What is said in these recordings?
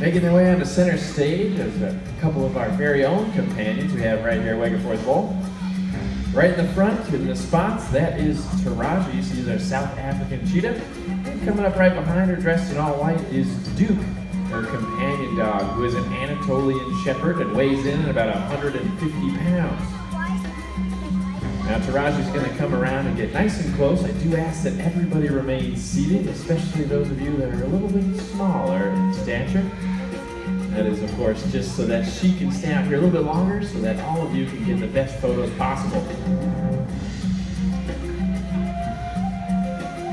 Making their way onto center stage is a couple of our very own companions we have right here at Wake Bowl. Right in the front, in the spots, that is Taraji. She's our South African cheetah. And coming up right behind her, dressed in all white, is Duke, her companion dog, who is an Anatolian shepherd and weighs in at about 150 pounds. Now Taraji's going to come around and get nice and close. I do ask that everybody remain seated, especially those of you that are a little bit smaller in stature. That is, of course, just so that she can stay out here a little bit longer so that all of you can get the best photos possible.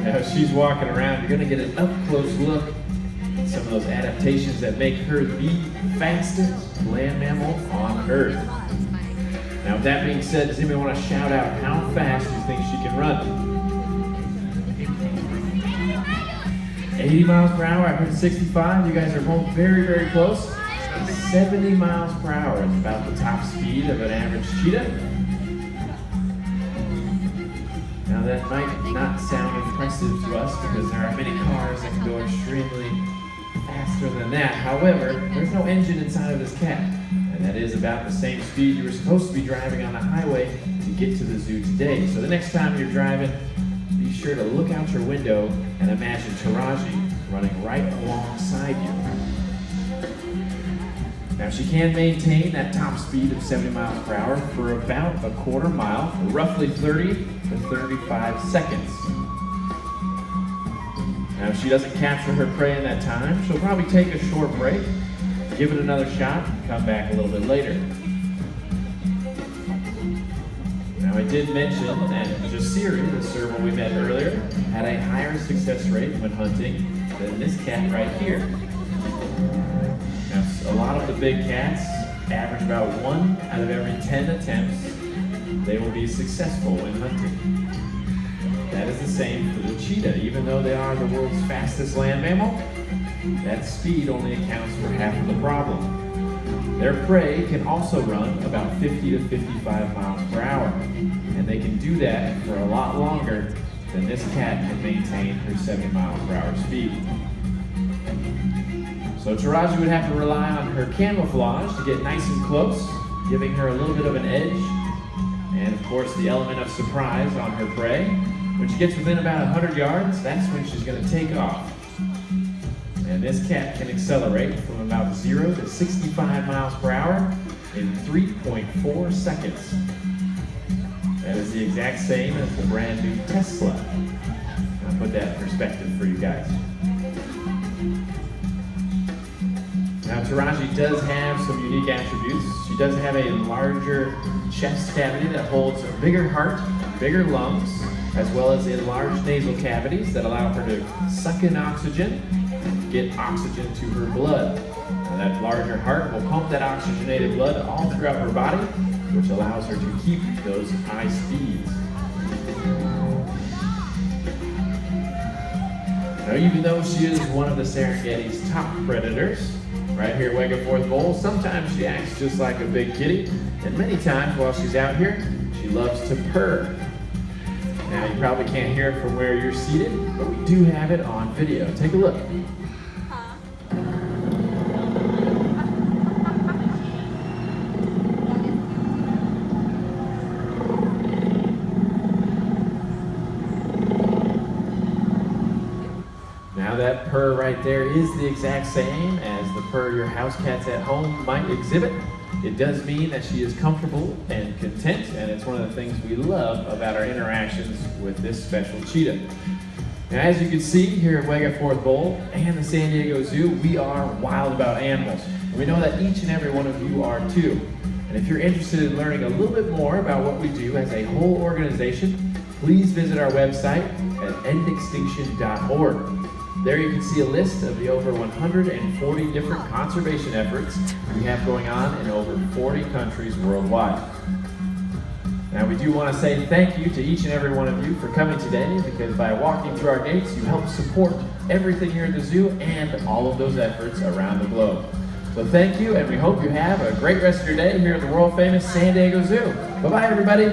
Now, as she's walking around, you're going to get an up-close look at some of those adaptations that make her the fastest land mammal on Earth. Now, with that being said, does anybody want to shout out how fast you think she can run? 80 miles per hour, I heard 65. You guys are both very, very close. 70 miles per hour is about the top speed of an average cheetah. Now that might not sound impressive to us because there are many cars that can go extremely faster than that. However, there's no engine inside of this cat. And that is about the same speed you were supposed to be driving on the highway to get to the zoo today. So the next time you're driving, be sure to look out your window and imagine Taraji running right alongside you. Now she can maintain that top speed of 70 miles per hour for about a quarter mile, for roughly 30 to 35 seconds. Now if she doesn't capture her prey in that time, she'll probably take a short break, give it another shot, and come back a little bit later. Now I did mention that Jasiri, the serval we met earlier, had a higher success rate when hunting than this cat right here. Now a lot of the big cats average about 1 out of every 10 attempts they will be successful in hunting. That is the same for the cheetah. Even though they are the world's fastest land mammal, that speed only accounts for half of the problem. Their prey can also run about 50 to 55 miles per hour, and they can do that for a lot longer than this cat can maintain her 70 miles per hour speed. So Taraji would have to rely on her camouflage to get nice and close, giving her a little bit of an edge, and of course the element of surprise on her prey. When she gets within about 100 yards, that's when she's going to take off. And this cat can accelerate from about 0 to 65 miles per hour in 3.4 seconds. That is the exact same as the brand new Tesla. I'll put that in perspective for you guys. Now Taraji does have some unique attributes. She does have a larger chest cavity that holds a bigger heart, bigger lungs, as well as enlarged nasal cavities that allow her to suck in oxygen, get oxygen to her blood. And that larger heart will pump that oxygenated blood all throughout her body, which allows her to keep those high speeds. Now, even though she is one of the Serengeti's top predators, right here at Wake Bowl, sometimes she acts just like a big kitty, and many times while she's out here, she loves to purr. Now, you probably can't hear it from where you're seated, but we do have it on video. Take a look. Now that purr right there is the exact same as the purr your house cats at home might exhibit. It does mean that she is comfortable and content, and it's one of the things we love about our interactions with this special cheetah. Now, as you can see here at Wake Bowl and the San Diego Zoo, we are wild about animals. And we know that each and every one of you are too. And if you're interested in learning a little bit more about what we do as a whole organization, please visit our website at endextinction.org. There you can see a list of the over 140 different conservation efforts we have going on in over 40 countries worldwide. Now we do want to say thank you to each and every one of you for coming today, because by walking through our gates, you help support everything here at the zoo and all of those efforts around the globe. So thank you, and we hope you have a great rest of your day here at the world famous San Diego Zoo. Bye-bye, everybody.